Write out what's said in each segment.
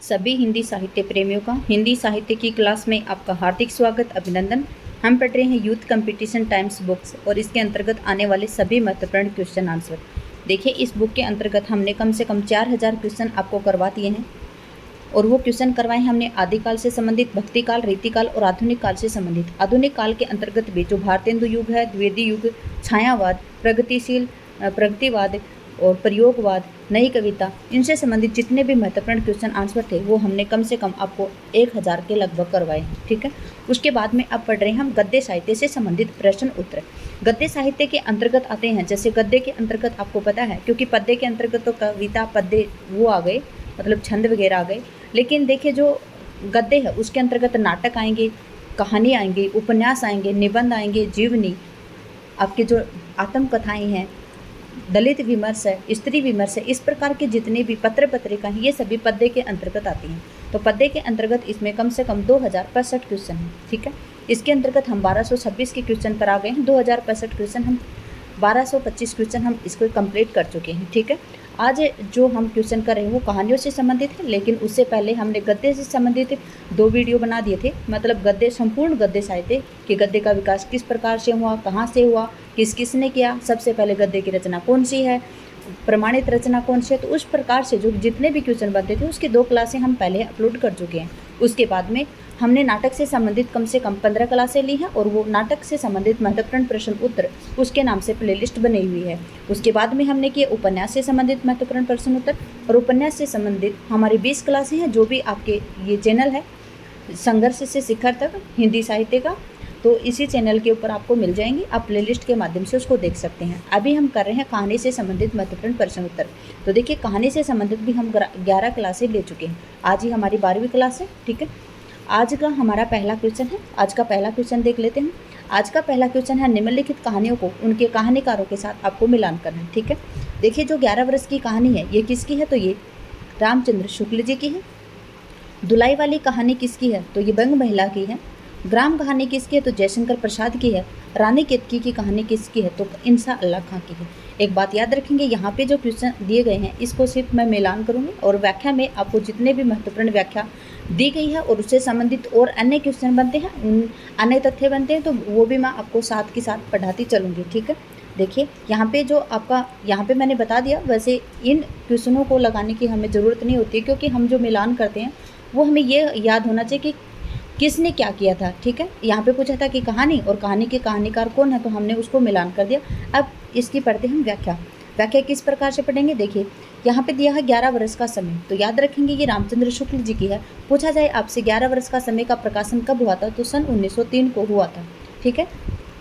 सभी हिंदी साहित्य प्रेमियों का हिंदी साहित्य की क्लास में आपका हार्दिक स्वागत, अभिनंदन। हम पढ़ रहे हैं यूथ कंपटीशन टाइम्स बुक्स और इसके अंतर्गत आने वाले सभी महत्वपूर्ण क्वेश्चन आंसर। देखिए, इस बुक के अंतर्गत हमने कम से कम 4000 क्वेश्चन आपको करवा दिए हैं और वो क्वेश्चन करवाए हमने आदिकाल से संबंधित, भक्ति काल, रीतिकाल और आधुनिक काल से संबंधित। आधुनिक काल के अंतर्गत भी जो भारतेंदु युग है, द्विवेदी युग, छायावाद, प्रगतिशील प्रगतिवाद और प्रयोगवाद, नई कविता, इनसे संबंधित जितने भी महत्वपूर्ण क्वेश्चन आंसर थे वो हमने कम से कम आपको 1000 के लगभग करवाए हैं। ठीक है, उसके बाद में अब पढ़ रहे हैं हम गद्य साहित्य से संबंधित प्रश्न उत्तर। गद्य साहित्य के अंतर्गत आते हैं, जैसे गद्य के अंतर्गत आपको पता है, क्योंकि पद्य के अंतर्गत तो कविता, पद्य वो आ गए, मतलब छंद वगैरह आ गए। लेकिन देखिए, जो गद्य है उसके अंतर्गत नाटक आएंगे, कहानी आएंगे, उपन्यास आएंगे, निबंध आएंगे, जीवनी, आपके जो आत्मकथाएं हैं, दलित विमर्श है, स्त्री विमर्श है, इस प्रकार के जितने भी पत्र पत्रिका हैं ये सभी पद्य के अंतर्गत आती हैं। तो पद्य के अंतर्गत इसमें कम से कम 2065 क्वेश्चन हैं। ठीक है, इसके अंतर्गत हम 1226 के क्वेश्चन पर आ गए हैं। 2065 क्वेश्चन हम 1225 क्वेश्चन हम इसको कंप्लीट कर चुके हैं। ठीक है, आज जो हम क्वेश्चन कर रहे हैं वो कहानियों से संबंधित है, लेकिन उससे पहले हमने गद्य से संबंधित 2 वीडियो बना दिए थे। मतलब गद्य, संपूर्ण गद्य साहित्य कि गद्य का विकास किस प्रकार से हुआ, कहाँ से हुआ, किस किस ने किया, सबसे पहले गद्य की रचना कौन सी है, प्रमाणित रचना कौन सी है। तो उस प्रकार से जो जितने भी क्वेश्चन बनते थे उसकी 2 क्लासें हम पहले अपलोड कर चुके हैं। उसके बाद में हमने नाटक से संबंधित कम से कम 15 क्लासें ली हैं और वो नाटक से संबंधित महत्वपूर्ण प्रश्न उत्तर उसके नाम से प्लेलिस्ट बनी हुई है। उसके बाद में हमने किए उपन्यास से संबंधित महत्वपूर्ण प्रश्न उत्तर, और उपन्यास से संबंधित हमारी 20 क्लासें हैं जो भी आपके ये चैनल है संघर्ष से शिखर तक हिंदी साहित्य का, तो इसी चैनल के ऊपर आपको मिल जाएंगी। आप प्लेलिस्ट के माध्यम से उसको देख सकते हैं। अभी हम कर रहे हैं कहानी से संबंधित महत्वपूर्ण प्रश्न उत्तर। तो देखिए, कहानी से संबंधित भी हम 11 क्लासें ले चुके हैं। आज ही हमारी 12वीं क्लास है। ठीक है, आज का हमारा पहला क्वेश्चन है। आज का पहला क्वेश्चन देख लेते हैं। आज का पहला क्वेश्चन है, निम्नलिखित कहानियों को उनके कहानीकारों के साथ आपको मिलान करना है। ठीक है, देखिए, जो 11 वर्ष की कहानी है ये किसकी है, तो ये रामचंद्र शुक्ल जी की है। दुलाई वाली कहानी किसकी है, तो ये बंग महिला की है। ग्राम कहानी किसकी है, तो जयशंकर प्रसाद की है। रानी केतकी की कहानी किसकी है, तो इंसा अल्लाह खां की है। एक बात याद रखेंगे, यहाँ पे जो क्वेश्चन दिए गए हैं इसको सिर्फ मैं मिलान करूँगी और व्याख्या में आपको जितने भी महत्वपूर्ण व्याख्या दी गई है और उससे संबंधित और अन्य क्वेश्चन बनते हैं, अन्य तथ्य बनते हैं, तो वो भी मैं आपको साथ के साथ पढ़ाती चलूँगी। ठीक है, देखिए, यहाँ पे जो आपका यहाँ पे मैंने बता दिया, वैसे इन क्वेश्चनों को लगाने की हमें ज़रूरत नहीं होती है, क्योंकि हम जो मिलान करते हैं वो हमें ये याद होना चाहिए कि किसने क्या किया था। ठीक है, यहाँ पे पूछा था कि कहानी, और कहानी के कहानीकार कौन है, तो हमने उसको मिलान कर दिया। अब इसकी पढ़ते हम व्याख्या। व्याख्या किस प्रकार से पढ़ेंगे, देखिए, यहाँ पे दिया है 11 वर्ष का समय, तो याद रखेंगे ये रामचंद्र शुक्ल जी की है। पूछा जाए आपसे 11 वर्ष का समय का प्रकाशन कब हुआ था, तो सन 1903 को हुआ था। ठीक है,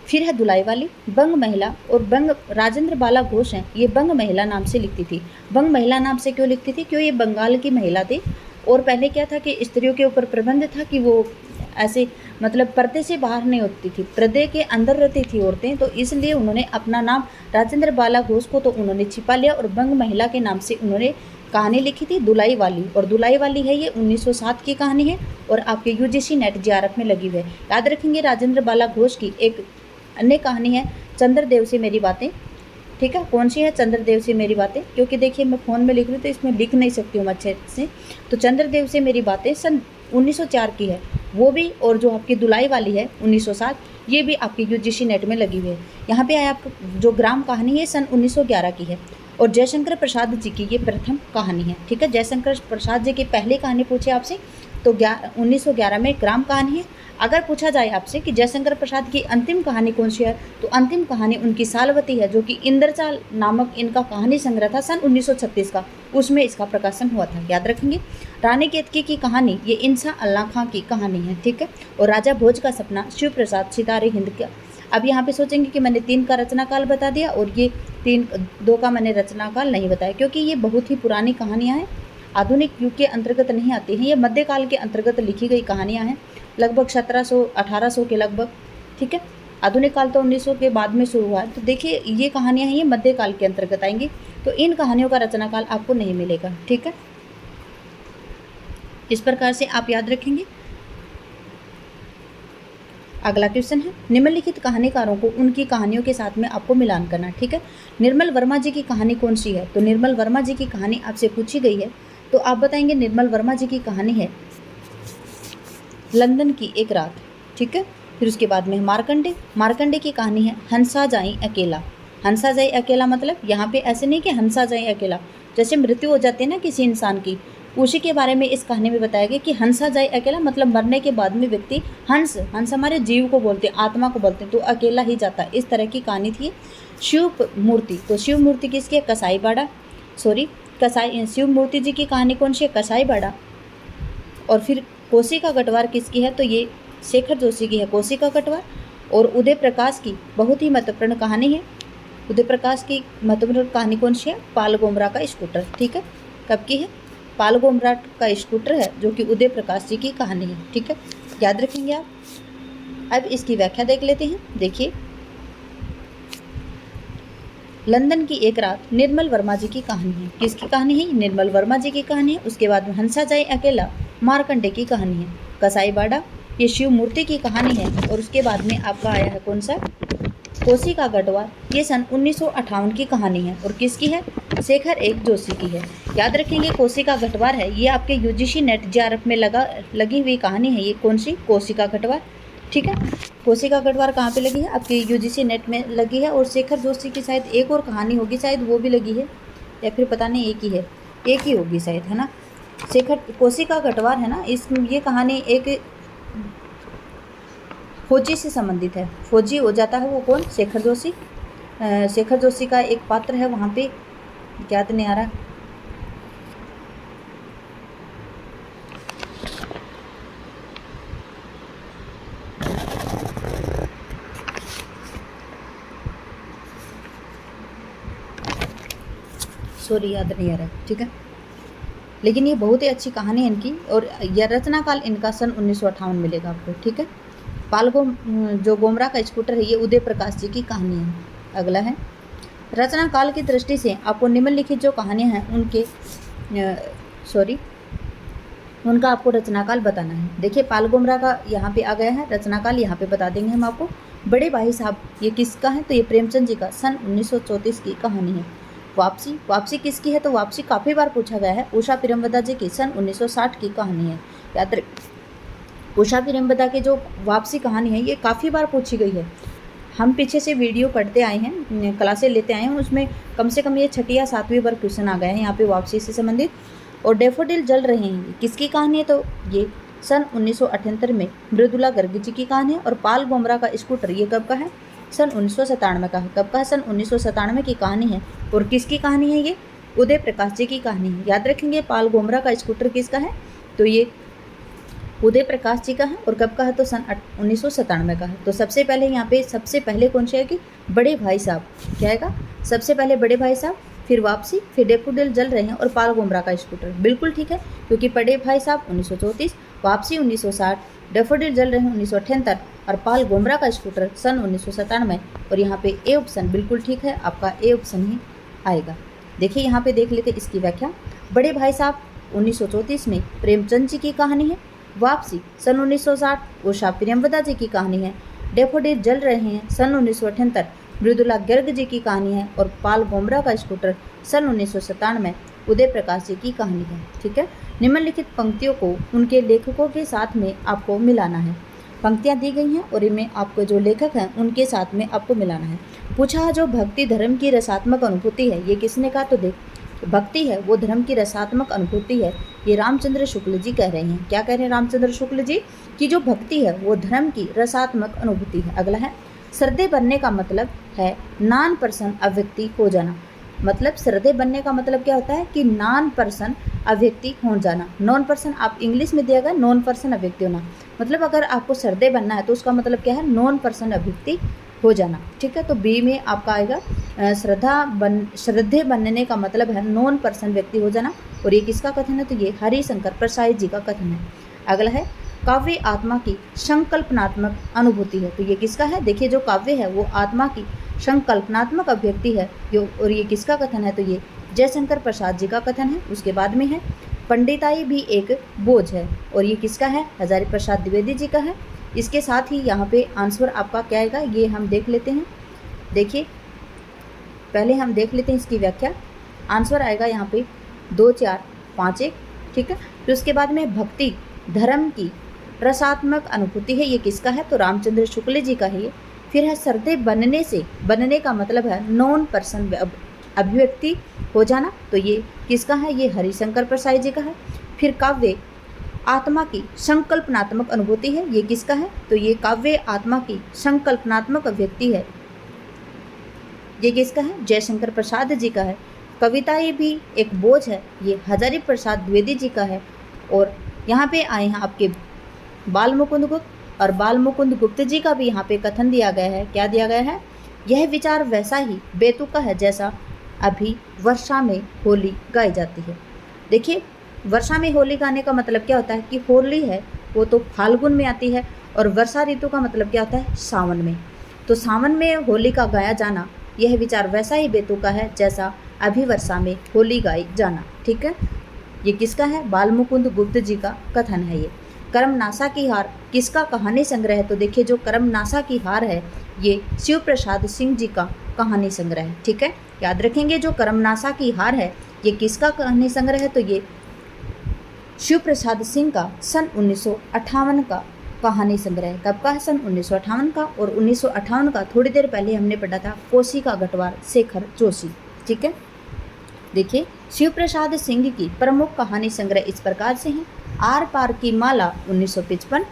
फिर है दुलाई वाली, बंग महिला, और बंग राजेंद्र बाला घोष हैं, ये बंग महिला नाम से लिखती थी। बंग महिला नाम से क्यों लिखती थी, क्यों ये बंगाल की महिला थी और पहले क्या था कि स्त्रियों के ऊपर प्रबंध था कि वो ऐसे मतलब पर्दे से बाहर नहीं होती थी, पर्दे के अंदर रहती थी औरतें, तो इसलिए उन्होंने अपना नाम राजेंद्र बाला घोष को तो उन्होंने छिपा लिया और बंग महिला के नाम से उन्होंने कहानी लिखी थी दुलाई वाली। और दुलाई वाली है ये 1907 की कहानी है और आपके यूजीसी नेट जेआरएफ में लगी हुई है। याद रखेंगे, राजेंद्र बाला घोष की एक अन्य कहानी है चंद्रदेव से मेरी बातें। ठीक है, कौन सी है, चंद्रदेव से मेरी बातें, क्योंकि देखिए मैं फ़ोन में लिख रही हूँ तो इसमें लिख नहीं सकती हूँ अच्छे से। तो चंद्रदेव से मेरी बातें सन 1904 की है वो भी, और जो आपकी दुलाई वाली है 1907, ये भी आपकी यूजीसी नेट में लगी हुई है। यहाँ पे आया आपको जो ग्राम कहानी है सन 1911 की है, और जयशंकर प्रसाद जी की ये प्रथम कहानी है। ठीक है, जयशंकर प्रसाद जी की पहली कहानी पूछे आपसे तो 1911 में ग्राम कहानी है। अगर पूछा जाए आपसे कि जयशंकर प्रसाद की अंतिम कहानी कौन सी है, तो अंतिम कहानी उनकी सालवती है, जो कि इंद्रजाल नामक इनका कहानी संग्रह था सन 1936 का, उसमें इसका प्रकाशन हुआ था। याद रखेंगे, रानी केतकी की कहानी ये इंसा अल्लाह खां की कहानी है। ठीक है, और राजा भोज का सपना शिव प्रसाद सितारे हिंद का। अब यहाँ पे सोचेंगे कि मैंने 3 का रचनाकाल बता दिया और ये 2 का मैंने रचनाकाल नहीं बताया, क्योंकि ये बहुत ही पुरानी कहानियाँ हैं, आधुनिक युग के अंतर्गत नहीं आती हैं। ये मध्यकाल के अंतर्गत लिखी गई कहानियाँ हैं, लगभग 1700-1800 के लगभग। ठीक है, आधुनिक काल तो 1900 के बाद में शुरू हुआ है। तो देखिए, ये कहानियाँ हैं, ये मध्यकाल के अंतर्गत आएंगी, तो इन कहानियों का रचनाकाल आपको नहीं मिलेगा। ठीक है, इस प्रकार से आप याद रखेंगे। अगला क्वेश्चन है, निम्नलिखित कहानीकारों को उनकी कहानियों के साथ में आपको मिलान करना। ठीक है, निर्मल वर्मा जी की कहानी कौन सी है, तो निर्मल वर्मा जी की कहानी आपसे पूछी गई है तो आप बताएंगे निर्मल वर्मा जी की कहानी है लंदन की एक रात, ठीक है। फिर उसके बाद में मार्कंडे, मार्कंडे की कहानी है हंसा जाई अकेला। हंसा जाई अकेला मतलब यहाँ पे ऐसे नहीं कि हंसा जाई अकेला, जैसे मृत्यु हो जाती है ना किसी इंसान की, उसी के बारे में इस कहानी में बताया गया कि हंसा जाए अकेला मतलब मरने के बाद में व्यक्ति हंस, हंस हमारे जीव को बोलते हैं, आत्मा को बोलते हैं, तो अकेला ही जाता है। इस तरह की कहानी थी। शिव मूर्ति, तो शिव मूर्ति किसकी है? कसाई बाड़ा, सॉरी कसाई, शिव मूर्ति जी की कहानी कौन सी है? कसाई बाड़ा। और फिर कोसी का गटवार किसकी है? तो ये शेखर जोशी की है कोसी का गटवार। और उदय प्रकाश की बहुत ही महत्वपूर्ण कहानी है। उदय प्रकाश की महत्वपूर्ण कहानी कौन सी है? पाल गोमरा का स्कूटर, ठीक है। कब की है? पाल गोमरा का स्कूटर है, जो कि उदय प्रकाश जी की कहानी है, ठीक है, याद रखेंगे आप। अब इसकी व्याख्या देख लेते हैं। देखिए, लंदन की एक रात निर्मल वर्मा जी की कहानी है। किसकी कहानी है? निर्मल वर्मा जी की कहानी है। उसके बाद में हंसा जाए अकेला मार्कंडे की कहानी है। कसाई बाड़ा ये शिव मूर्ति की कहानी है। और उसके बाद में आपका आया है कौन सा? कोसी का गटवार, ये सन 1958 की कहानी है। और किसकी है? शेखर एक जोशी की है। याद रखेंगे कोसी का गटवार है, ये आपके यूजीसी नेट जेआरएफ में लगी हुई कहानी है। ये कौन सी? कोसी का गटवार, ठीक है। कोसी का गटवार कहाँ पे लगी है? आपके यूजीसी नेट में लगी है। और शेखर जोशी की शायद एक और कहानी होगी, शायद वो भी लगी है, या फिर पता नहीं एक ही है, एक ही होगी शायद, है ना। शेखर कोसी का गटवार है ना, ये कहानी एक फौजी से संबंधित है। फौजी हो जाता है वो कौन? शेखर जोशी। शेखर जोशी का एक पात्र है वहाँ पे, याद नहीं आ रहा। सॉरी, याद नहीं आ रहा, ठीक है। लेकिन ये बहुत ही अच्छी कहानी है इनकी। और यह रचना काल इनका सन 1958 मिलेगा आपको, ठीक है। जो गोमरा का स्कूटर है, ये उदय प्रकाश जी की कहानी है। अगला है रचना काल की दृष्टि से आपको निम्नलिखित जो कहानियाँ हैं उनका आपको रचनाकाल बताना है। देखिए, पाल गोमरा का यहाँ पे आ गया है रचनाकाल, यहाँ पे बता देंगे हम आपको। बड़े भाई साहब ये किसका है? तो ये प्रेमचंद जी का सन 1934 की कहानी है। वापसी, वापसी किसकी है? तो वापसी काफ़ी बार पूछा गया है, उषा प्रेमवदा जी की सन 1960 की कहानी है। याद रख, उषा प्रेमवदा की जो वापसी कहानी है ये काफ़ी बार पूछी गई है। हम पीछे से वीडियो पढ़ते आए हैं, क्लासें लेते आए हैं, उसमें कम से कम ये 6ठी या 7वीं बार क्वेश्चन आ गए हैं यहाँ पे वापसी से संबंधित। और डैफोडिल जल रहे हैं, किसकी कहानी है? तो ये सन 1978 में मृदुला गर्ग जी की कहानी है। और पाल गोमरा का स्कूटर ये कब का है? सन 1997 का है। कब का है? सन 1997 की कहानी है। और किसकी कहानी है? ये उदय प्रकाश जी की कहानी है। याद रखेंगे, पाल गोमरा का स्कूटर किसका है? तो ये उदय प्रकाश जी का है। और कब का है? तो सन 1997 का है। तो सबसे पहले यहाँ पे सबसे पहले कौन सी आएगी? बड़े भाई साहब। क्या आएगा? सबसे पहले बड़े भाई साहब, फिर वापसी, फिर डैफोडिल जल रहे हैं और पाल गोमरा का स्कूटर। बिल्कुल ठीक है, क्योंकि बड़े भाई साहब 1934, वापसी 1960, डैफोडिल जल रहे हैं 1978 और पाल गोमरा का स्कूटर सन 1997। और यहाँ पे ए ऑप्शन बिल्कुल ठीक है, आपका ए ऑप्शन ही आएगा। देखिए, यहाँ पे देख लेते इसकी व्याख्या। बड़े भाई साहब 1934 में प्रेमचंद जी की कहानी है। वापसी सन 1960 उषा प्रेमवदा जी की कहानी है। डैफोडिल जल रहे हैं सन 1978 मृदुला गर्ग जी की कहानी है। और पाल गोमरा का स्कूटर सन 1997 उदय प्रकाश जी की कहानी है, ठीक है। निम्नलिखित पंक्तियों को उनके लेखकों के साथ में आपको मिलाना है। पंक्तियाँ दी गई हैं और इनमें आपको जो लेखक हैं उनके साथ में आपको मिलाना है। पूछा, जो भक्ति धर्म की रसात्मक अनुभूति है ये किसने कहा? तो देख, भक्ति है वो धर्म की रसात्मक अनुभूति है, ये रामचंद्र शुक्ल जी कह रहे हैं। क्या कह रहे हैं रामचंद्र शुक्ल जी? कि जो भक्ति है वो धर्म की रसात्मक अनुभूति है। अगला है श्रद्धे बनने का मतलब है नॉन पर्सन अव्यक्ति हो जाना। मतलब श्रद्धे बनने का मतलब क्या होता है? कि नॉन पर्सन अव्यक्ति हो जाना। नॉन पर्सन आप इंग्लिश में दिया गया, नॉन पर्सन अव्यक्ति होना। मतलब अगर आपको श्रद्धे बनना है तो उसका मतलब क्या है? नॉन पर्सन अव्यक्ति हो जाना, ठीक है। तो बी में आपका आएगा श्रद्धे बनने का मतलब है नॉन पर्सन व्यक्ति हो जाना। और ये किसका कथन है? तो ये हरिशंकर प्रसाद जी का कथन है। अगला है काव्य आत्मा की संकल्पनात्मक अनुभूति है। तो ये किसका है? देखिए, जो काव्य है वो आत्मा की संकल्पनात्मक अभिव्यक्ति है। और ये किसका कथन है? तो ये जयशंकर प्रसाद जी का कथन है। उसके बाद में है पंडिताई भी एक बोझ है। और ये किसका है? हजारी प्रसाद द्विवेदी जी का है। इसके साथ ही यहाँ पे आंसर आपका क्या आएगा ये हम देख लेते हैं। देखिए, पहले हम देख लेते हैं इसकी व्याख्या। आंसर आएगा यहाँ पे 2, 4, 5 एक, ठीक है। फिर उसके बाद में भक्ति धर्म की रसात्मक अनुभूति है, ये किसका है? तो रामचंद्र शुक्ल जी का है ये। फिर है श्रद्धेय बनने से, बनने का मतलब है नॉन पर्सन अभिव्यक्ति हो जाना, तो ये किसका है? ये हरिशंकर प्रसाद जी का है। फिर काव्य आत्मा की संकल्पनात्मक अनुभूति है, ये किसका है? तो ये काव्य आत्मा की संकल्पनात्मक अभिव्यक्ति है, ये किसका है? जयशंकर प्रसाद जी का है। कविताएं भी एक बोझ है, ये हजारी प्रसाद द्विवेदी जी का है। और यहाँ पे आए हैं आपके बाल मुकुंद गुप्त, और बाल मुकुंद गुप्त जी का भी यहाँ पे कथन दिया गया है। क्या दिया गया है? यह विचार वैसा ही बेतुका है जैसा अभी वर्षा में होली गाई जाती है। देखिए, वर्षा में होली गाने का मतलब क्या होता है कि होली है वो तो फाल्गुन में आती है, और वर्षा ऋतु का मतलब क्या होता है? सावन में। तो सावन में होली का गाया जाना, यह विचार वैसा ही बेतुका है जैसा अभी वर्षा में होली गाई जाना, ठीक है। ये किसका है? बाल मुकुंद गुप्त जी का कथन है ये। करमनासा की हार किसका कहानी संग्रह है? तो देखिए, जो करमनासा की हार है ये शिव प्रसाद सिंह जी का कहानी संग्रह है, ठीक है। याद रखेंगे, जो करमनासा की हार है ये किसका कहानी संग्रह है? तो ये शिव प्रसाद सिंह का सन 1958 का कहानी संग्रह। कब का है? सन 1958 का। और 1958 का थोड़ी देर पहले हमने पढ़ा था कोसी का गटवार शेखर जोशी, ठीक है। देखिए, शिव प्रसाद सिंह की प्रमुख कहानी संग्रह इस प्रकार से हैं। आर पार की माला 1955,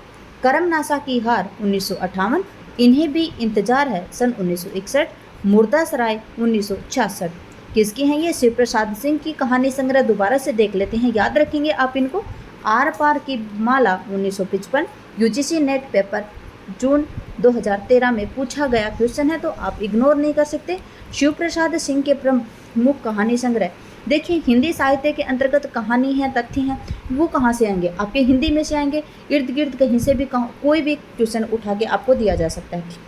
करमनासा की हार 1958, इन्हें भी इंतजार है सन 1961, मुर्दासराय 1966। किसकी हैं ये? शिव प्रसाद सिंह की कहानी संग्रह। दोबारा से देख लेते हैं, याद रखेंगे आप इनको। आर पार की माला 1955 यूजीसी नेट पेपर जून 2013 में पूछा गया क्वेश्चन है, तो आप इग्नोर नहीं कर सकते। शिव प्रसाद सिंह के प्रमुख कहानी संग्रह। देखिए, हिंदी साहित्य के अंतर्गत कहानी है, तथ्य हैं, वो कहाँ से आएंगे? आपके हिंदी में से आएंगे। इर्द गिर्द कहीं से भी कोई भी क्वेश्चन उठा के आपको दिया जा सकता है।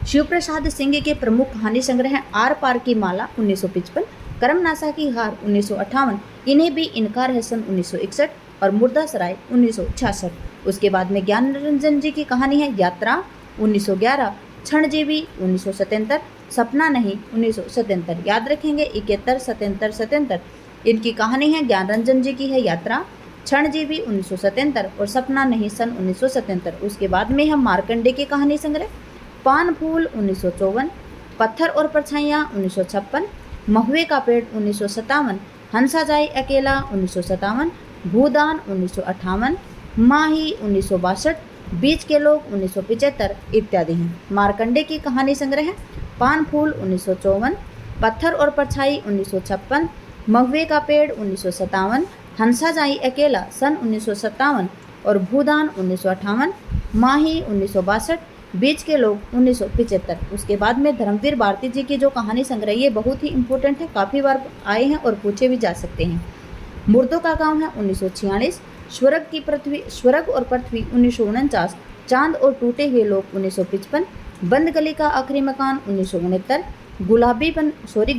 शिव प्रसाद सिंह के प्रमुख कहानी संग्रह हैं आर पार की माला 1955, करमनासा की हार 1958, इन्हें भी इनकार है सन 1961, और मुर्दासराय 1966। उसके बाद में ज्ञान रंजन जी की कहानी है यात्रा 1911, क्षणजीवी 1977, सपना नहीं 1977। याद रखेंगे, 71, 77, 77 इनकी कहानी है। ज्ञान रंजन जी की है यात्रा, क्षणजीवी 1977 और सपना नहीं सन 1977। उसके बाद में हम मार्कंडे की कहानी संग्रह, पान फूल 1954, पत्थर और परछाइयाँ 1956, महुए का पेड़ 1957, हंसा जाए अकेला 1957, भूदान 1958, माही 1962, बीच के लोग 1975 इत्यादि हैं। मार्कंडे की कहानी संग्रह है पान फूल 1954, पत्थर और परछाई 1956, महुए का पेड़ 1957, हंसा जाई अकेला सन 1957 और भूदान 1958, माही 1962, बीच के लोग 1975। उसके बाद में धर्मवीर भारती जी की जो कहानी संग्रह, ये बहुत ही इंपॉर्टेंट है, काफ़ी बार आए हैं और पूछे भी जा सकते हैं। मुर्दों का गांव है 1946, स्वर्ग और पृथ्वी 1949, चांद और टूटे हुए लोग 1955, बंद गली का आखिरी मकान 1969,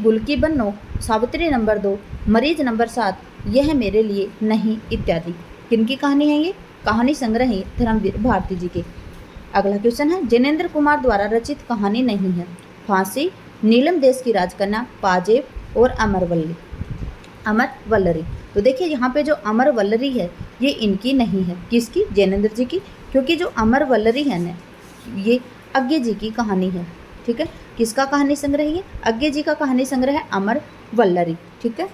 गुल की बन्नो, सावित्री नंबर 2, मरीज नंबर 7, यह मेरे लिए नहीं इत्यादि। किनकी कहानी है ये? कहानी संग्रह है धर्मवीर भारती जी के। अगला क्वेश्चन है, जिनेंद्र कुमार द्वारा रचित कहानी नहीं है। फांसी, नीलम देश की राजकन्या, पाजेब और अमर वल्लरी। तो देखिए, यहाँ पे जो अमर वल्लरी है ये इनकी नहीं है। किसकी? जैनेंद्र जी की। क्योंकि जो अमर वल्लरी है ना, ये अज्ञे जी की कहानी है, ठीक है। किसका कहानी संग्रह है ये? अज्ञे जी का कहानी संग्रह है अमर वल्लरी, ठीक है।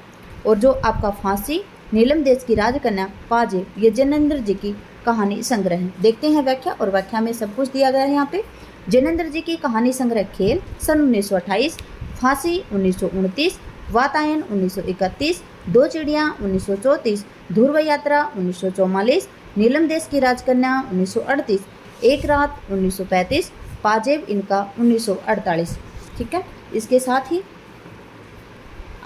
और जो आपका फांसी, नीलम देश की राजकन्या, पाजेब, ये जैनेंद्र जी की कहानी संग्रह है। देखते हैं व्याख्या, और व्याख्या में सब कुछ दिया गया है यहाँ पे। जैनेंद्र जी की कहानी संग्रह खेल सन 1928, फांसी 1929, वातायन 1931, दो चिड़ियाँ 1934, ध्रुव यात्रा 1944, नीलम देश की राजकन्या 1938, एक रात 1935, पाजेब इनका 1948, ठीक है। इसके साथ ही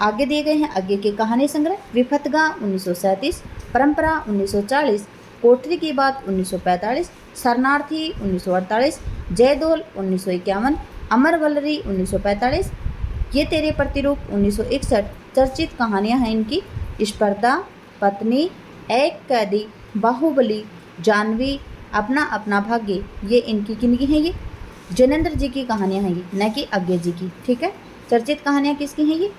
आगे दिए गए हैं आगे के कहानी संग्रह, विफतगा 1937, परंपरा 1940, कोठरी की बात 1945, शरणार्थी 1948, जयदोल 1951, अमर वल्लरी 1945, ये तेरे प्रतिरूप 1961। चर्चित कहानियां हैं इनकी स्पर्धा, पत्नी, एक कैदी, बाहुबली, जानवी, अपना अपना भाग्य। ये इनकी किनकी हैं? ये जैनेंद्र जी की कहानियां हैं ये, न कि अज्ञे जी की, ठीक है। चर्चित कहानियां किसकी हैं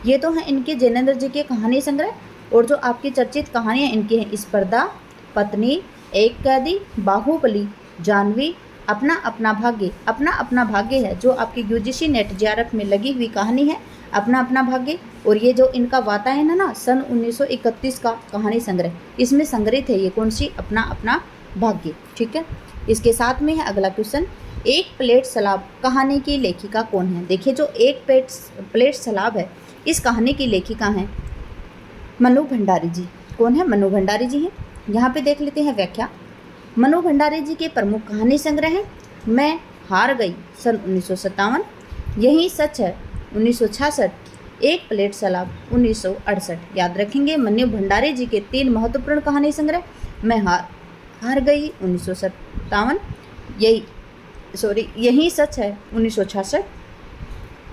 ये तो हैं इनके जैनेंद्र जी के कहानी संग्रह। और जो आपकी चर्चित कहानियाँ इनकी हैं स्पर्धा, पत्नी, एक कैदी, बाहुबली, जानवी, अपना अपना भाग्य। अपना अपना भाग्य है जो आपकी यूजीसी नेट जेआरएफ में लगी हुई कहानी है, अपना अपना भाग्य। और ये जो इनका वातायन है ना, सन 1931 का कहानी संग्रह, इसमें संग्रहित है ये कौन सी, अपना अपना भाग्य। ठीक है, इसके साथ में है अगला क्वेश्चन, एक प्लेट सलाब कहानी की लेखिका कौन है। देखिए जो एक प्लेट सलाब है, इस कहानी की लेखिका हैं मनु भंडारी जी। कौन है, मनु भंडारी जी हैं। यहाँ पे देख लेते हैं व्याख्या। मनु भंडारी जी के प्रमुख कहानी संग्रह हैं मैं हार गई सन 1957, यही सच है 1966, एक प्लेट सलाब 1968। याद रखेंगे मनु भंडारी जी के 3 महत्वपूर्ण कहानी संग्रह, मैं हार गई 1957, यही सच है 1966,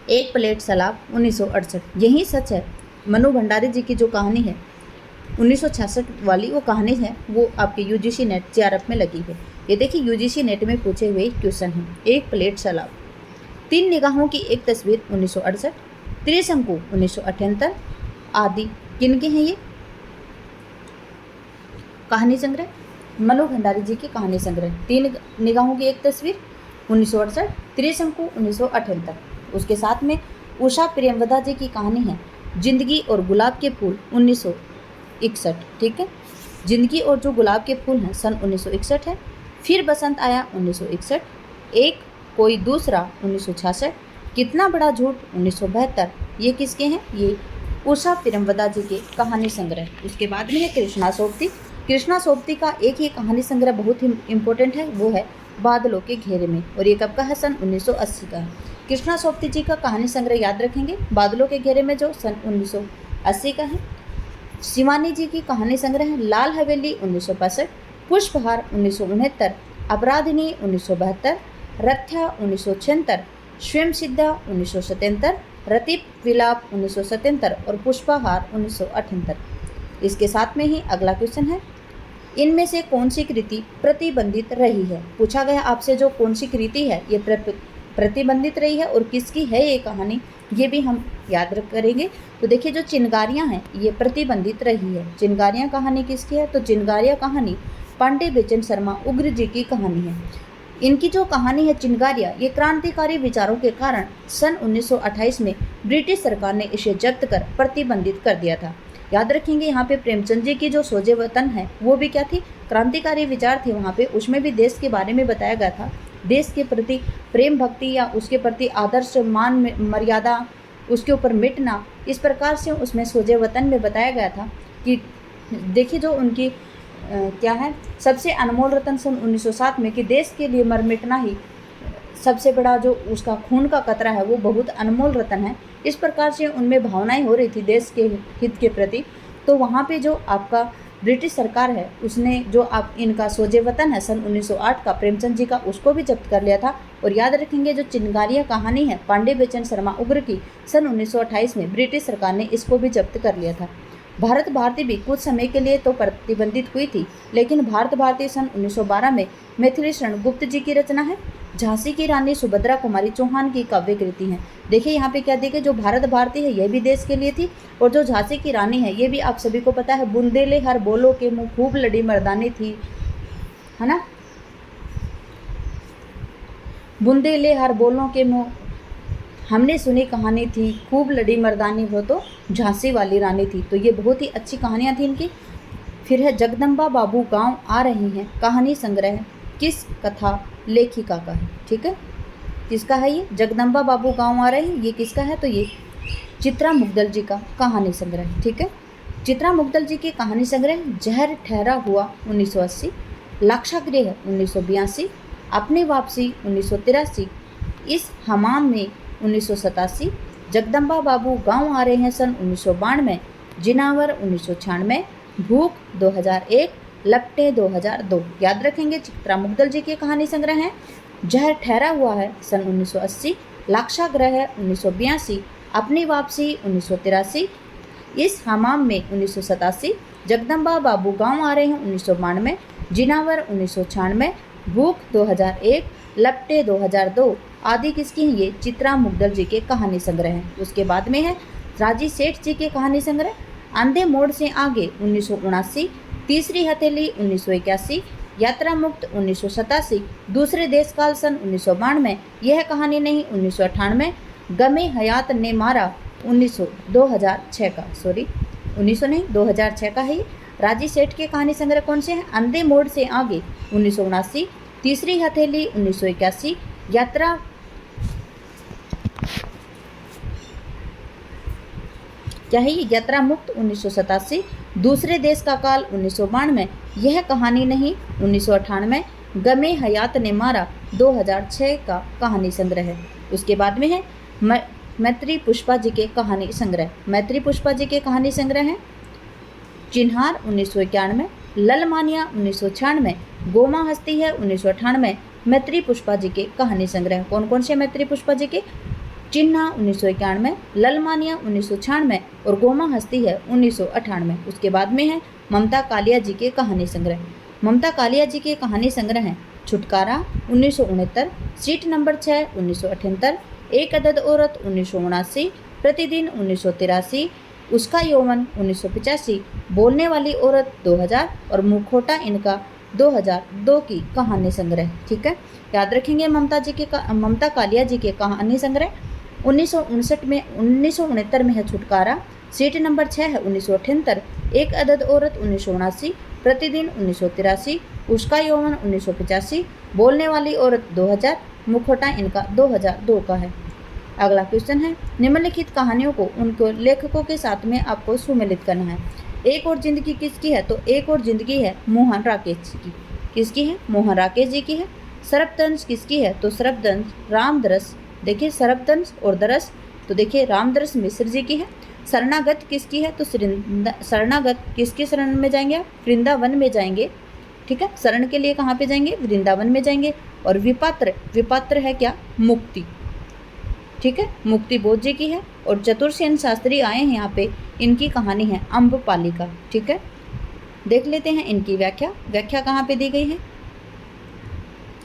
एक प्लेट सलाब 1968। यही सच है मनु भंडारी जी की जो कहानी है 1966 वाली, वो कहानी है वो आपके यूजीसी नेट जेआरएफ में लगी है। ये देखिए यूजीसी नेट में पूछे हुए क्वेश्चन हैं। एक प्लेट सलाब, 3 निगाहों की एक तस्वीर 1968, त्रिशंकु 1978 आदि किनके हैं ये कहानी संग्रह, मनु भंडारी जी की कहानी संग्रह। 3 निगाहों की एक तस्वीर 1968, त्रिशंकु 1978। उसके साथ में उषा प्रियंवदा जी की कहानी है जिंदगी और गुलाब के फूल 1961। ठीक है, जिंदगी और जो गुलाब के फूल हैं सन 1961 है। फिर बसंत आया 1961, एक कोई दूसरा 1966, कितना बड़ा झूठ 1972। ये किसके हैं, ये उषा प्रियंवदा जी के कहानी संग्रह। उसके बाद में है कृष्णा सोबती। कृष्णा सोबती का एक ही कहानी संग्रह बहुत ही इम्पोर्टेंट है, वो है बादलों के घेरे में, और ये कब का है, सन 1980 का है। कृष्णा सोबती जी का कहानी संग्रह याद रखेंगे, बादलों के घेरे में, जो सन 1980 का है। शिवानी जी की कहानी संग्रह है लाल हवेली 1965, पुष्पहार 1969, अपराधिनी 1972, रथ्या 1976, स्वयं सिद्धा 1977, रतीब विलाप 1977 और पुष्पहार 1978। इसके साथ में ही अगला क्वेश्चन है, इनमें से कौन सी कृति प्रतिबंधित रही है। पूछा गया आपसे जो कौन सी कृति है ये प्रतिबंधित रही है और किसकी है ये कहानी, ये भी हम याद करेंगे। तो देखिए जो चिनगारियाँ हैं ये प्रतिबंधित रही है। चिनगारियाँ कहानी किसकी है, तो चिनगारियाँ कहानी पांडे बेचन शर्मा उग्र जी की कहानी है। इनकी जो कहानी है चिनगारियाँ, ये क्रांतिकारी विचारों के कारण सन 1928 में ब्रिटिश सरकार ने इसे जब्त कर प्रतिबंधित कर दिया था। याद रखेंगे यहाँ पे प्रेमचंद जी की जो सोजे वतन है वो भी क्या थी, क्रांतिकारी विचार थे वहाँ पे। उसमें भी देश के बारे में बताया गया था, देश के प्रति प्रेम भक्ति या उसके प्रति आदर्श मान मर्यादा उसके ऊपर मिटना, इस प्रकार से उसमें सोजे वतन में बताया गया था कि देखिए जो उनकी क्या है सबसे अनमोल रतन सन 1907 में कि देश के लिए मर मिटना ही सबसे बड़ा जो उसका खून का कतरा है वो बहुत अनमोल रतन है। इस प्रकार से उनमें भावनाएं हो रही थी देश के हित के प्रति। तो वहाँ पे जो आपका ब्रिटिश सरकार है उसने जो आप इनका सोजे वतन है सन 1908 का प्रेमचंद जी का, उसको भी जब्त कर लिया था। और याद रखेंगे जो चिनगारियाँ कहानी है पांडे बेचन शर्मा उग्र की, सन 1928 में ब्रिटिश सरकार ने इसको भी जब्त कर लिया था। भारत भारती भी कुछ समय के लिए तो प्रतिबंधित हुई थी, लेकिन भारत भारती सन 1912 में मैथिली शरण गुप्त जी की रचना है। झांसी की रानी सुभद्रा कुमारी चौहान की काव्य कृति है। देखिए यहाँ पे क्या देखिए जो भारत भारती है ये भी देश के लिए थी, और जो झांसी की रानी है ये भी आप सभी को पता है, बुंदेले हर बोलो के मुँह खूब लड़ी मर्दानी थी, है ना। बुंदेले हर बोलों के मुँह हमने सुनी कहानी थी, खूब लड़ी मर्दानी, वो तो झांसी वाली रानी थी। तो ये बहुत ही अच्छी कहानियाँ थी इनकी। फिर है जगदम्बा बाबू गांव आ रही हैं कहानी संग्रह किस कथा लेखिका का है। ठीक है, किसका है ये, जगदम्बा बाबू गांव आ रहे हैं, ये किसका है, तो ये चित्रा मुग्दल जी का कहानी संग्रह। ठीक है, चित्रा मुग्दल जी की कहानी संग्रह जहर ठहरा हुआ 1980, लाक्षागृह 1982, अपनी वापसी 1983, इस हमाम में 1987, जगदम्बा बाबू गांव आ रहे हैं सन 1992, जिनावर 1996, भूख 2001, लपटे 2002। याद रखेंगे चित्रा मुग्दल जी की कहानी संग्रह है जहर ठहरा हुआ है सन 1980, लाक्षागृह 1982, अपनी वापसी 1983, इस हमाम में 1987, जगदम्बा बाबू गांव आ रहे हैं 1992, जिनावर 1996, भूख 2001, लपटे 2002 आदि किसकी हैं, ये चित्रा मुग्दल जी के कहानी संग्रह हैं। उसके बाद में है राजी सेठ जी के कहानी संग्रह अंधे मोड़ से आगे 1979, तीसरी हथेली 1981, यात्रा मुक्त 1987, दूसरे देश काल सन 1992, यह कहानी नहीं 1998, गमे हयात ने मारा 2006 का, सॉरी 1900 नहीं 2006 का है ये। राजी सेठ के कहानी संग्रह कौन से हैं? अंधे मोड़ से आगे 1979, तीसरी हथेली 1981, यात्रा क्या है ये? यात्रा मुक्त 1987, दूसरे देश का काल 1992, यह कहानी नहीं 1998, गमे हयात ने मारा 2006 का कहानी संग्रह है। उसके बाद में है मैत्री पुष्पा जी के कहानी संग्रह। मैत्री पुष्पा जी के कहानी संग्रह हैं चिन्हार 1991, ललमानिया 1996, गोमा हस्ती है 1998, मैत्री पुष्पा जी के कहानी संग्रह। कौन कौन से मैत्री पुष्पा जी के? चिन्हा 1991, ललमानिया 1996 और गोमा हस्ती है 1998। उसके बाद में है ममता कालिया जी के कहानी संग्रह। ममता कालिया जी के कहानी संग्रह हैं छुटकारा 1969, सीट नंबर 6 1978, एक अदद औरत 1979, प्रतिदिन 1983, उसका यौवन 1985, बोलने वाली औरत 2000 और मुखौटा इनका 2002 की कहानी संग्रह। ठीक है, याद रखेंगे ममता कालिया जी के कहानी संग्रह। 1969 में है छुटकारा, सीट नंबर 6 है 1978, एक अदद औरत 1979, प्रतिदिन 1983, उसका यौवन 1985, बोलने वाली औरत 2000, मुखौटा इनका 2002 का है। अगला क्वेश्चन है निम्नलिखित कहानियों को उनके लेखकों के साथ में आपको सुमेलित करना है। एक और जिंदगी किसकी है? तो एक और जिंदगी है मोहन राकेश जी की। किसकी है? मोहन राकेश जी की है। सरपदंश किसकी है? तो सरपदंश रामदरस, देखिए सरपदंश और दरस, तो देखिए रामदरस मिश्र जी की है। शरणागत किसकी है? तो शरणागत किसके शरण में जाएंगे आप? वृंदावन में जाएंगे। ठीक है, शरण के लिए कहाँ पे जाएंगे? वृंदावन में जाएंगे। और विपात्र है क्या? मुक्ति। ठीक है, मुक्ति बोध जी की है। और चतुरसेन शास्त्री आए हैं यहाँ पे, इनकी कहानी है अम्बपालिका। ठीक है, देख लेते हैं इनकी व्याख्या कहाँ पे दी गई है।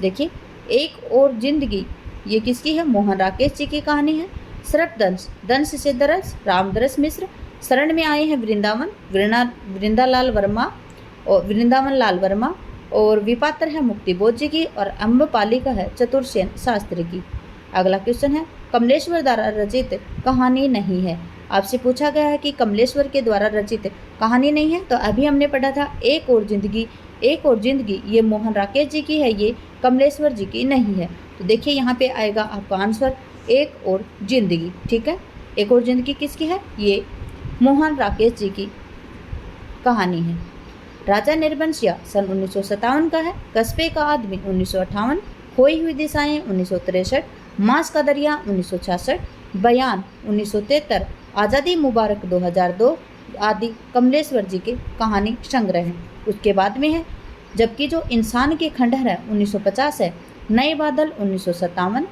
देखिए, एक और जिंदगी ये किसकी है? मोहन राकेश जी की कहानी है। सरपदंश, दंश से दरस, रामदरस मिश्र, शरण में आए हैं वृंदावन वृंदावन लाल वर्मा, और विपात्र है मुक्ति बोध जी की, और अम्बपालिका है चतुरसेन शास्त्री की। अगला क्वेश्चन है कमलेश्वर द्वारा रचित कहानी नहीं है। आपसे पूछा गया है कि कमलेश्वर के द्वारा रचित कहानी नहीं है, तो अभी हमने पढ़ा था एक और जिंदगी ये मोहन राकेश जी की है, ये कमलेश्वर जी की नहीं है। तो देखिए यहाँ पे आएगा आपका आंसर एक और जिंदगी। ठीक है, एक और जिंदगी किसकी है? ये मोहन राकेश जी की कहानी है। राजा निर्बंशिया सन 1957 का है। कस्बे का आदमी 1958, खोई हुई दिशाएं 1963, मांस का दरिया 1966, बयान 1973, आज़ादी मुबारक 2002 आदि कमलेश्वर जी के कहानी संग्रह हैं। उसके बाद में है जबकि जो इंसान के खंडहर है 1950 है, नए बादल 1957,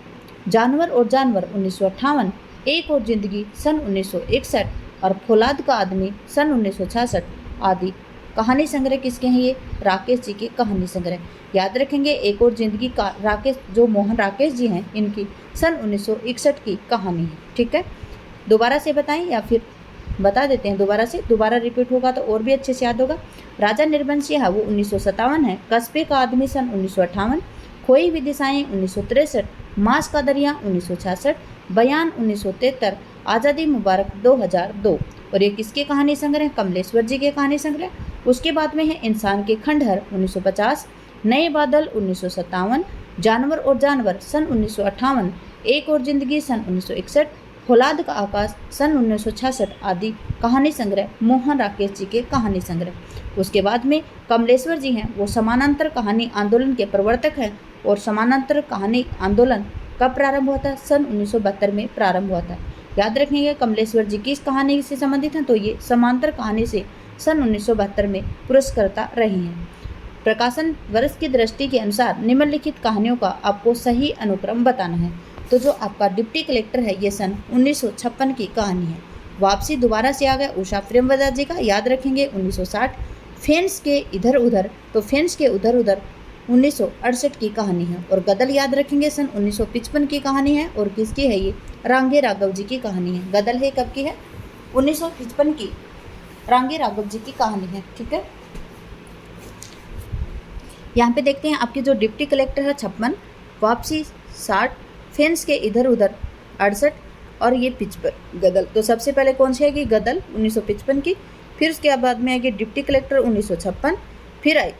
जानवर और जानवर 1958, एक और जिंदगी सन 1961 और फौलाद का आदमी सन 1966 आदि कहानी संग्रह किसके हैं? ये राकेश जी के कहानी संग्रह। याद रखेंगे एक और जिंदगी का राकेश, जो मोहन राकेश जी हैं, इनकी सन 1961 की कहानी है। ठीक है, दोबारा से बताएं या फिर बता देते हैं दोबारा रिपीट होगा तो और भी अच्छे से याद होगा। राजा निर्बंशी है वो 1957 है। कस्बे का आदमी सन 1958, खोई हुई दिशाएं 1963, मांस का दरिया 1966, बयान 1973, आज़ादी मुबारक 2002। और ये किसके कहानी संग्रह? कमलेश्वर जी के कहानी संग्रह। उसके बाद में है इंसान के खंडहर 1950, नए बादल 1957, जानवर और जानवर सन 1958, एक और जिंदगी सन 1961, फौलाद का आकाश सन 1966 आदि कहानी संग्रह मोहन राकेश जी के कहानी संग्रह। उसके बाद में कमलेश्वर जी हैं वो समानांतर कहानी आंदोलन के प्रवर्तक हैं। और समानांतर कहानी आंदोलन कब प्रारंभ हुआ था? सन 1972 में प्रारंभ हुआ था। याद रखेंगे कमलेश्वर जी किस कहानी से संबंधित हैं? तो ये समांतर कहानी से सन 1972 में पुरस्कर्ता रही हैं। प्रकाशन वर्ष की दृष्टि के अनुसार निम्नलिखित कहानियों का आपको सही अनुक्रम बताना है। तो जो आपका डिप्टी कलेक्टर है ये सन 1956 की कहानी है। वापसी दोबारा से आ गया उषा प्रेमवदा जी का, याद रखेंगे 1960। फेंस के इधर उधर, तो फेंस के उधर उधर 1968 की कहानी है। और गदल याद रखेंगे सन 1955 की कहानी है। और किसकी है ये? रांगे राघव जी की कहानी है। गदल है कब की है? 1955 की। रांगे राघव जी की कहानी है। ठीक है, यहाँ पे देखते हैं आपके जो डिप्टी कलेक्टर है 56, वापसी 60, फेंस के इधर उधर 68 और ये 55 गदल। तो सबसे पहले कौन सी आएगी? गदल 1955 की, फिर उसके बाद में आएगी डिप्टी कलेक्टर 1956, फिर आई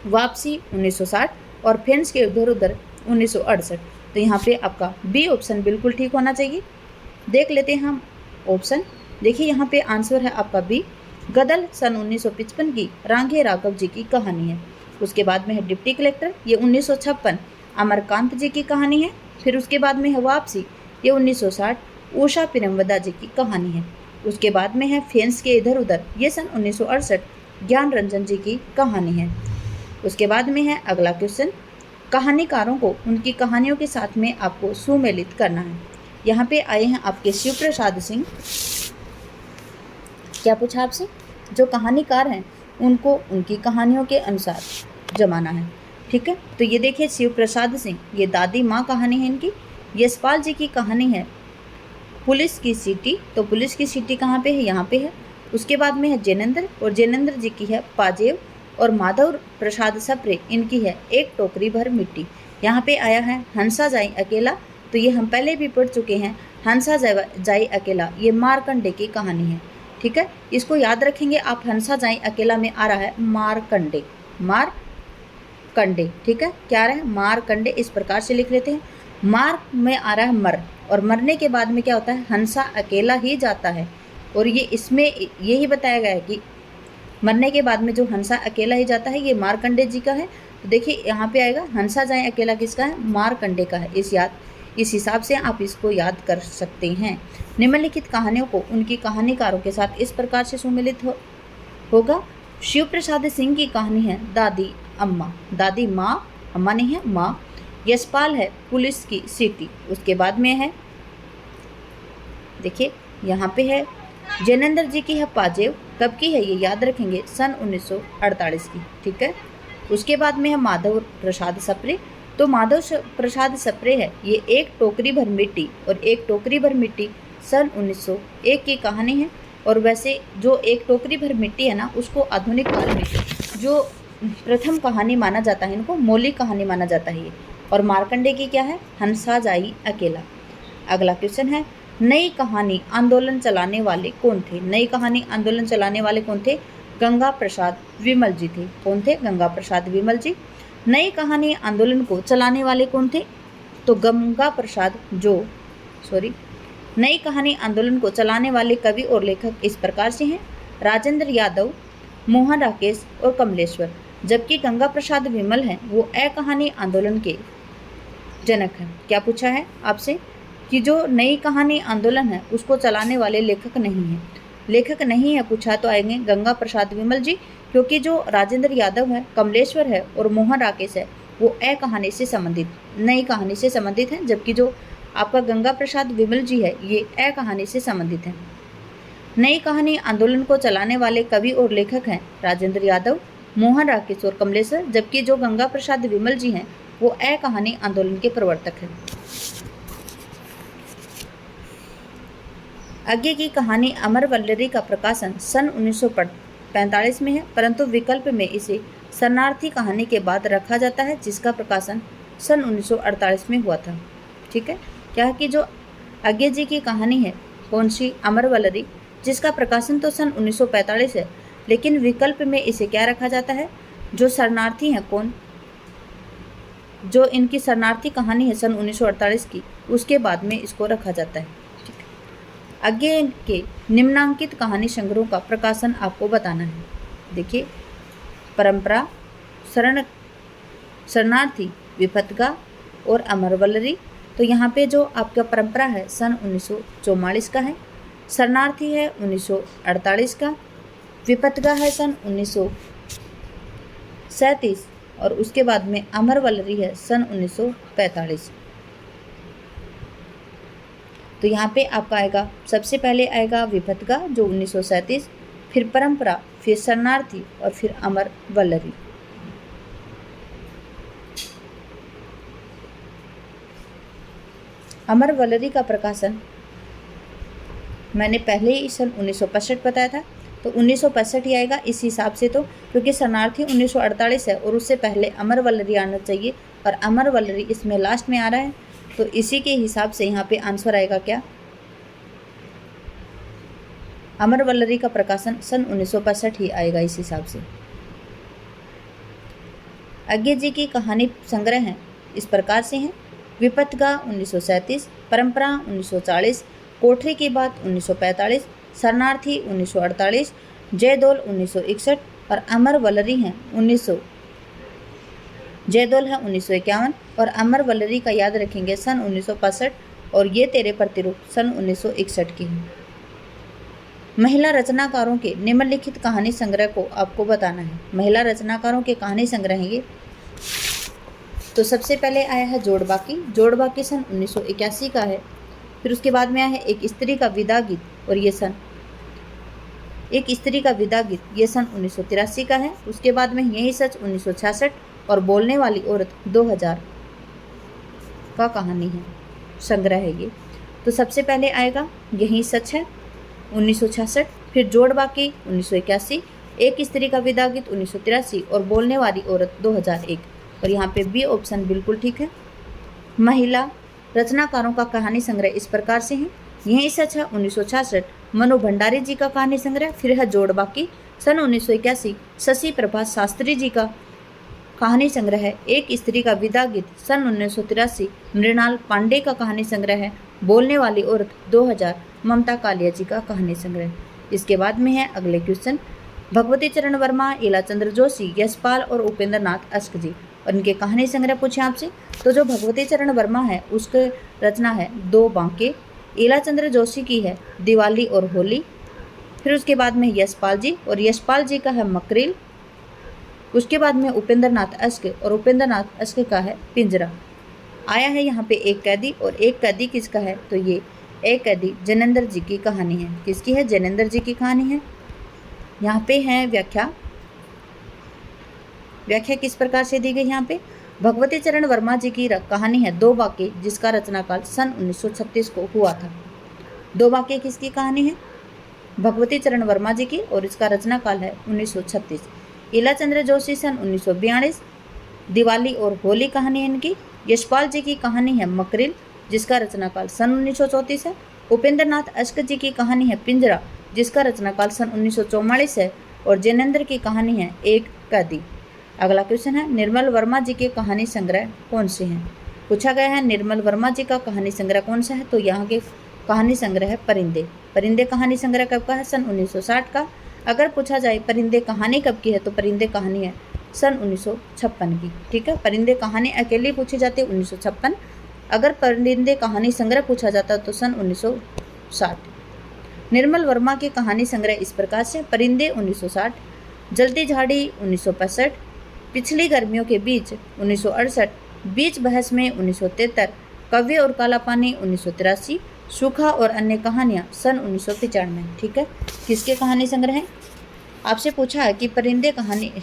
वापसी 1960 और फेंस के इधर उधर 1968। तो यहाँ पे आपका बी ऑप्शन बिल्कुल ठीक होना चाहिए। देख लेते हैं हम ऑप्शन। देखिए यहाँ पे आंसर है आपका बी, गदल सन 1955 की रांगे राघव जी की कहानी है। उसके बाद में है डिप्टी कलेक्टर, ये 1956 अमरकांत जी की कहानी है। फिर उसके बाद में है वापसी, ये 1960 उषा प्रेमवदा जी की कहानी है। उसके बाद में है फेंस के इधर उधर, ये सन 1968 ज्ञान रंजन जी की कहानी है। उसके बाद में है अगला क्वेश्चन, कहानीकारों को उनकी कहानियों के साथ में आपको सुमेलित करना है। यहाँ पे आए हैं आपके शिव प्रसाद सिंह। क्या पूछा आपसे? जो कहानीकार हैं उनको उनकी कहानियों के अनुसार जमाना है। ठीक है, तो ये देखिए शिव प्रसाद सिंह, ये दादी माँ कहानी है इनकी। यशपाल जी की कहानी है पुलिस की सीटी। तो पुलिस की सीटी कहाँ पे है? यहाँ पे है। उसके बाद में है जैनेन्द्र, और जैनेन्द्र जी की है पाजेव, और माधव प्रसाद सप्रे इनकी है एक टोकरी भर मिट्टी। यहाँ पे आया है हंसा जाई अकेला, तो ये हम पहले भी पढ़ चुके हैं। हंसा जाई अकेला ये मारकंडे की कहानी है। ठीक है, इसको याद रखेंगे आप। हंसा जाई अकेला में आ रहा है मारकंडे, मारकंडे। ठीक है, क्या आ रहा है? मारकंडे। इस प्रकार से लिख लेते हैं। मार में आ रहा है मर, और मरने के बाद में क्या होता है? हंसा अकेला ही जाता है। और ये इसमें यही बताया गया है कि मरने के बाद में जो हंसा अकेला ही जाता है, ये मारकंडे जी का है। तो देखिए यहाँ पे आएगा हंसा जाए अकेला किसका है? मारकंडे का है। इस हिसाब से आप इसको याद कर सकते हैं। निम्नलिखित कहानियों को उनकी कहानीकारों के साथ इस प्रकार से सुमेलित होगा। शिव प्रसाद सिंह की कहानी है दादी अम्मा, दादी माँ, अम्मा नहीं है, माँ। यशपाल है पुलिस की सीटी। उसके बाद में है, देखिए यहाँ पे है जैनेन्द्र जी की है पाजेव। कब की है? ये याद रखेंगे, सन 1948 की। ठीक है, उसके बाद में है माधव प्रसाद सप्रे। तो माधव प्रसाद सप्रे है ये एक टोकरी भर मिट्टी, और एक टोकरी भर मिट्टी सन 1901 की कहानी है। और वैसे जो एक टोकरी भर मिट्टी है ना, उसको आधुनिक काल में जो प्रथम कहानी माना जाता है, इनको मौलिक कहानी माना जाता है ये। और मार्कंडे की क्या है? हंसा जाई अकेला। अगला क्वेश्चन है, नई कहानी आंदोलन चलाने वाले कौन थे? नई कहानी आंदोलन चलाने वाले कौन थे? गंगा प्रसाद विमल जी थे। कौन थे? गंगा प्रसाद विमल जी। नई कहानी आंदोलन को चलाने वाले कौन थे? तो गंगा प्रसाद नई कहानी आंदोलन को चलाने वाले कवि और लेखक इस प्रकार से हैं, राजेंद्र यादव, मोहन राकेश और कमलेश्वर। जबकि गंगा प्रसाद विमल हैं वो कहानी आंदोलन के जनक हैं। क्या पूछा है आपसे? कि जो नई कहानी आंदोलन है उसको चलाने वाले लेखक नहीं है पूछा, तो आएंगे गंगा प्रसाद विमल जी। क्योंकि जो राजेंद्र यादव है, कमलेश्वर है और मोहन राकेश है वो कहानी से संबंधित, नई कहानी से संबंधित हैं। जबकि जो आपका गंगा प्रसाद विमल जी है ये कहानी से संबंधित है। नई कहानी आंदोलन को चलाने वाले कवि और लेखक हैं राजेंद्र यादव, मोहन राकेश और कमलेश्वर। जबकि जो गंगा प्रसाद विमल जी हैं वो कहानी आंदोलन के प्रवर्तक हैं। आगे की कहानी अमर वल्लरी का प्रकाशन सन 1945 में है, परंतु विकल्प में इसे शरणार्थी कहानी के बाद रखा जाता है, जिसका प्रकाशन सन 1948 में हुआ था। ठीक है, क्या है कि जो आगे जी की कहानी है कौन सी? अमर वल्लरी, जिसका प्रकाशन तो सन 1945 है, लेकिन विकल्प में इसे क्या रखा जाता है? जो शरणार्थी हैं कौन? जो इनकी शरणार्थी कहानी है सन 1948 की, उसके बाद में इसको रखा जाता है। आगे के निम्नांकित कहानी संग्रहों का प्रकाशन आपको बताना है। देखिए, परंपरा, शरणार्थी, विपत्तिका और अमर वल्लरी। तो यहाँ पे जो आपका परंपरा है सन 1944 का है, शरणार्थी है 1948 का, विपत्तिका है सन 1937 और उसके बाद में अमर वल्लरी है सन 1945। तो यहाँ पे आपका आएगा, सबसे पहले आएगा विपत्तिका जो 1937, फिर परंपरा, फिर शरणार्थी और फिर अमर वल्लरी। अमर वल्लरी का प्रकाशन मैंने पहले ही सन 1965 बताया था, तो 1965 ही आएगा इस हिसाब से, तो क्योंकि शरणार्थी 1948 है और उससे पहले अमर वल्लरी आना चाहिए और अमर वल्लरी इसमें लास्ट में आ रहा है, तो इसी के हिसाब से यहाँ पे आंसर आएगा क्या, अमर वल्लरी का प्रकाशन सन 1965 ही आएगा इस हिसाब से। अज्ञे जी की कहानी संग्रह हैं इस प्रकार से हैं: विपथगा 1937, परंपरा 1940, कोठरी की बात 1945, शरणार्थी 1948, जयदोल 1961 और अमर वल्लरी हैं 1900। जयदोल है 1951 और अमर वल्लरी का याद रखेंगे सन 1965 और ये तेरे प्रतिरूप सन 1961 की है। महिला रचनाकारों के निम्नलिखित कहानी संग्रह को आपको बताना है। महिला रचनाकारों के कहानी संग्रह हैं ये। तो सबसे पहले आया है जोड़बाकी। जोड़बाकी सन 1981 का है। फिर उसके बाद में आया है एक स्त्री का विदा गीत और ये सन एक स्त्री का विदा गीत, ये सन 1983 का है। उसके बाद में यही सच 1966 और बोलने वाली औरत 2000 का कहानी है संग्रह है ये। तो सबसे पहले आएगा यही सच है 1966, फिर जोड़बाकी 1981, एक स्त्री का विदा गीत 1983 और बोलने वाली औरत 2001। और यहाँ पे बी ऑप्शन बिल्कुल ठीक है। महिला रचनाकारों का कहानी संग्रह इस प्रकार से है: यही सच है 1966, मनु भंडारी जी का कहानी संग्रह। फिर है जोड़बाकी सन 1981, शशि प्रभात शास्त्री जी का कहानी संग्रह है। एक स्त्री का विदा गीत सन 1983, मृणाल पांडे का कहानी संग्रह है। बोलने वाली औरत 2000, ममता कालिया जी का कहानी संग्रह। इसके बाद में है अगले क्वेश्चन: भगवती चरण वर्मा, इलाचंद्र जोशी, यशपाल और उपेंद्र नाथ अश्क जी और इनके कहानी संग्रह पूछे आपसे। तो जो भगवती चरण वर्मा है उसके रचना है दो बांके। इलाचंद्र जोशी की है दिवाली और होली। फिर उसके बाद में यशपाल जी, और यशपाल जी का है मकरिल। उसके बाद में उपेंद्र नाथ अश्क, और उपेंद्र नाथ अश्क का है पिंजरा। आया है यहाँ पे एक कैदी, और एक कैदी किसका है, तो ये एक कैदी जैनेंद्र जी की कहानी है। किसकी है, जैनेंद्र जी की कहानी है। यहाँ पे है व्याख्या किस प्रकार से दी गई यहाँ पे: भगवती चरण वर्मा जी की कहानी है दो बाके, जिसका रचनाकाल सन 1936 को हुआ था। दो बाके किसकी कहानी है, भगवती चरण वर्मा जी की, और इसका रचनाकाल है 1936। इलाचंद्र जोशी सन 1942, दिवाली और होली कहानी है इनकी। यशपाल जी की कहानी है मकरिल, जिसका रचनाकाल सन 1934 है। उपेंद्र नाथ अश्क जी की कहानी है पिंजरा, जिसका रचनाकाल सन 1944 है। और जैनेंद्र की कहानी है एक कैदी। अगला क्वेश्चन है: निर्मल वर्मा जी के कहानी संग्रह कौन से हैं। पूछा गया है निर्मल वर्मा जी का कहानी संग्रह कौन सा है, तो यहाँ के कहानी संग्रह है परिंदे। परिंदे कहानी संग्रह कब का है, सन 1960 का। अगर पूछा जाए परिंदे कहानी कब की है, तो परिंदे कहानी है सन 1956 की। ठीक है, परिंदे कहानी अकेली पूछी जाती है 1956। अगर परिंदे कहानी संग्रह पूछा जाता तो सन 1960। निर्मल वर्मा के कहानी संग्रह इस प्रकार से: परिंदे 1960, जलती झाड़ी 1965, पिछली गर्मियों के बीच 1968, बीच बहस में 1973, कव्य और काला पानी 1983, सूखा और अन्य कहानियाँ सन 1995। ठीक है, किसके कहानी संग्रह हैं। आपसे पूछा है कि परिंदे कहानी,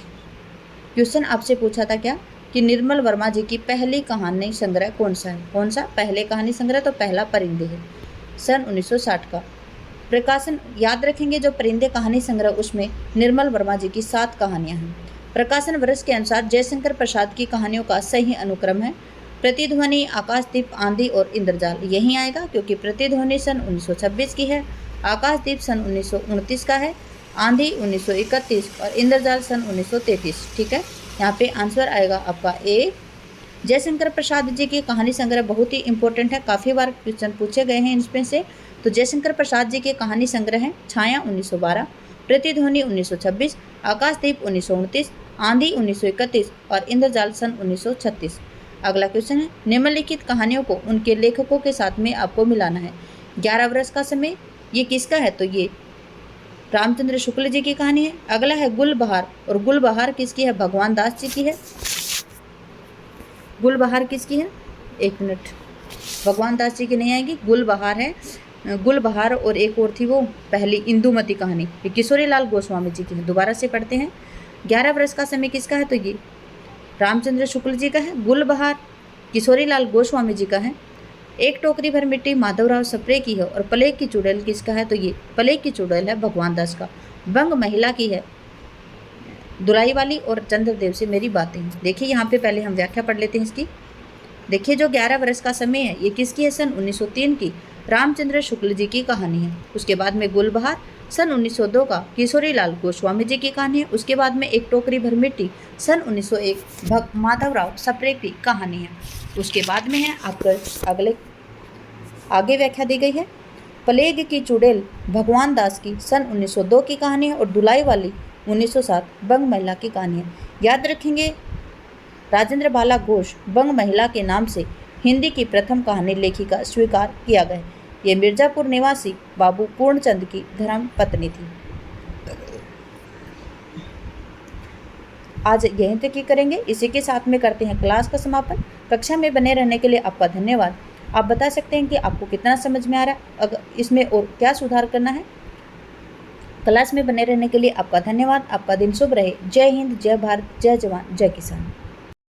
क्वेश्चन आपसे पूछा था क्या कि निर्मल वर्मा जी की पहली कहानी संग्रह कौन सा है। कौन सा पहले कहानी संग्रह, तो पहला परिंदे है सन 1960 का। प्रकाशन याद रखेंगे, जो परिंदे कहानी संग्रह उसमें निर्मल वर्मा जी की 7 कहानियाँ हैं। प्रकाशन वर्ष के अनुसार जयशंकर प्रसाद की कहानियों का सही अनुक्रम है: प्रतिध्वनि, आकाशदीप, आंधी और इंद्रजाल। यही आएगा क्योंकि प्रतिध्वनि सन 1926 की है, आकाशदीप सन 1929 का है, आंधी 1931 और इंद्रजाल सन 1933। ठीक है, यहाँ पे आंसर आएगा आपका ए। जयशंकर प्रसाद जी की कहानी संग्रह बहुत ही इंपॉर्टेंट है, काफ़ी बार क्वेश्चन पूछे गए हैं इसमें से। तो जयशंकर प्रसाद जी के कहानी संग्रह हैं छाया 1912, प्रतिध्वनि 1926, आकाशदीप 1929, आंधी 1931 और इंद्रजाल सन 1936। अगला क्वेश्चन है: निम्नलिखित कहानियों को उनके लेखकों के साथ में आपको मिलाना है। 11 वर्ष का समय, ये किसका है, तो ये रामचंद्र शुक्ल जी की कहानी है। अगला है गुलबहार, और गुलबहार किसकी है, भगवान दास जी की है। गुलबहार किसकी है, एक मिनट, भगवान दास जी की नहीं आएगी, गुलबहार है। गुलबहार और एक और थी वो पहली इंदुमती कहानी, ये किशोरी लाल गोस्वामी जी की है। दोबारा से पढ़ते हैं। 11 वर्ष का समय किसका है, तो ये रामचंद्र शुक्ल जी का है। गुलबहार किशोरी लाल गोस्वामी जी का है। एक टोकरी भर मिट्टी माधवराव सप्रे की है और प्लेग की चुड़ैल किसका है? तो ये प्लेग की चुड़ैल है भगवान दास का। बंग महिला की है दुलाई वाली और चंद्रदेव से मेरी बातें हैं। देखिए यहाँ पे पहले हम व्याख्या पढ़ लेते हैं इसकी। देखिए जो 11 वर्ष का समय है ये किसकी है? सन 1903 की रामचंद्र शुक्ल जी की कहानी है। उसके बाद में गुलबहार सन 1902 का किशोरी लाल गोस्वामी जी की कहानी है। उसके बाद में एक टोकरी भर मिट्टी सन 1901 माधवराव सप्रे की कहानी है। उसके बाद में है आपका अगले आगे व्याख्या दी गई है। प्लेग की चुड़ैल भगवान दास की सन 1902 की कहानी है और दुलाई वाली 1907 बंग महिला की कहानी है। याद रखेंगे राजेंद्र बाला घोष बंग महिला के नाम से हिंदी की प्रथम कहानी लेखिका स्वीकार किया गया। ये मिर्जापुर निवासी बाबू पूर्णचंद की धर्म पत्नी थी। आज यहीं तक ही करेंगे। इसी के साथ में करते हैं क्लास का समापन। कक्षा में बने रहने के लिए आपका धन्यवाद। आप बता सकते हैं कि आपको कितना समझ में आ रहा है, अगर इसमें और क्या सुधार करना है। क्लास में बने रहने के लिए आपका धन्यवाद। आपका दिन शुभ रहे। जय हिंद, जय भारत, जय जवान, जय किसान।